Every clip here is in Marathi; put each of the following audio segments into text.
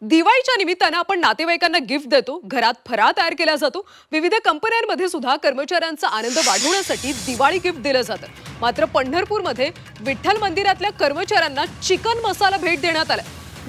दिवाळीच्या निमित्तानं आपण नातेवाईकांना गिफ्ट देतो, घरात फराळ तयार केला जातो। विविध कंपन्यांमध्ये सुद्धा कर्मचाऱ्यांचा आनंद वाढवण्यासाठी दिवाळी गिफ्ट दिलं जातं। मात्र पंढरपूरमध्ये विठ्ठल मंदिरातल्या कर्मचाऱ्यांना चिकन मसाला भेट देण्यात आला।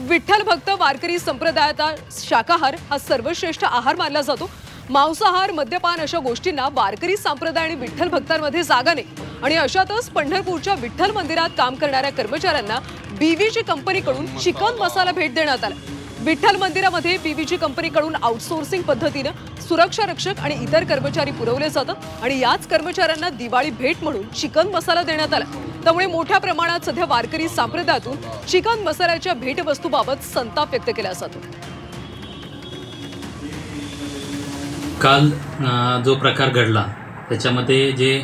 विठ्ठल भक्त वारकरी संप्रदायाचा शाकाहार हा सर्वश्रेष्ठ आहार मानला जातो। मांसाहार, मद्यपान अशा गोष्टींना वारकरी संप्रदाय आणि विठ्ठल भक्तांमध्ये जागा नाही। आणि अशातच पंढरपूरच्या विठ्ठल मंदिरात काम करणाऱ्या कर्मचाऱ्यांना बीव्हीजी कंपनीकडून चिकन मसाला भेट देण्यात आला। विठ्ठल मंदिरामध्ये बीव्हीजी कंपनीकडून आउटसोर्सिंग पद्धतीने सुरक्षा रक्षक आणि इतर कर्मचारी पुरवले जातात आणि याच कर्मचाऱ्यांना दिवाळी भेट म्हणून चिकन मसाला देण्यात आला। त्यामुळे मोठ्या प्रमाणात सध्या वारकरी संप्रदायातून चिकन मसाल्याच्या भेटवस्तूबाबत संताप व्यक्त केला जातो। काल जो प्रकार घडला त्याच्यामध्ये जे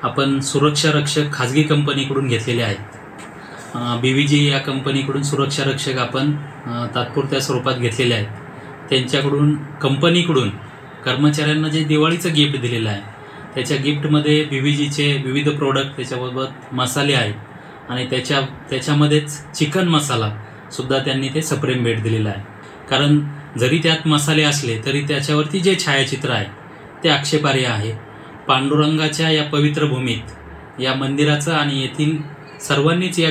आपण सुरक्षा रक्षक खाजगी कंपनीकडून घेतलेले आहेत, बीव्हीजी या कंपनीकडून सुरक्षा रक्षक आपण तात्पुरत्या स्वरूपात घेतलेले आहेत। त्यांच्याकडून कंपनीकडून कर्मचाऱ्यांना जे दिवाळीचं गिफ्ट दिलेलं आहे त्याच्या गिफ्टमध्ये बीव्हीजीचे विविध प्रोडक्ट, त्याच्याबरोबर मसाले आहेत आणि त्याच्यामध्येच चिकन मसाला सुद्धा त्यांनी ते सप्रेम भेट दिलेला आहे। कारण जरी त्यात मसाले असले तरी त्याच्यावरती जे छायाचित्र आहे ते आक्षेपार्ह आहे। पांडुरंगाच्या या पवित्र भूमीत या मंदिराचं आणि येथील सर्वांनीच या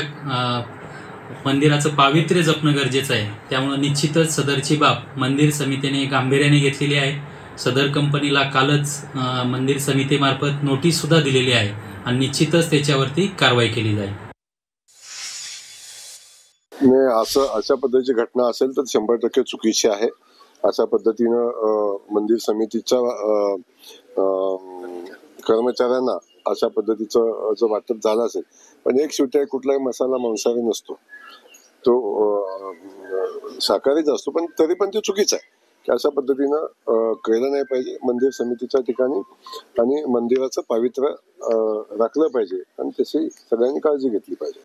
मंदिराचं पावित्र्य जपणं गरजेचं आहे। त्यामुळे निश्चितच सदरची बाब मंदिर समितीने गांभीर्याने घेतलेली आहे। सदर कंपनीला कालच मंदिर समितीमार्फत नोटीस सुद्धा दिलेली आहे आणि निश्चितच त्याच्यावरती कारवाई केली जाईल। अशा पद्धतीची घटना असेल तर 100% चुकीची आहे। अशा पद्धतीनं मंदिर समितीच्या कर्मचाऱ्यांना अशा पद्धतीचं जर वाटप झालं असेल, पण एक शेवटी कुठलाही मसाला मांसाहारी नसतो, तो शाकाहारीच असतो, पण तरी पण ते चुकीचं आहे की अशा पद्धतीनं केलं नाही पाहिजे मंदिर समितीच्या ठिकाणी। आणि मंदिराचं पावित्र्य राखलं पाहिजे आणि त्याची सगळ्यांनी काळजी घेतली पाहिजे।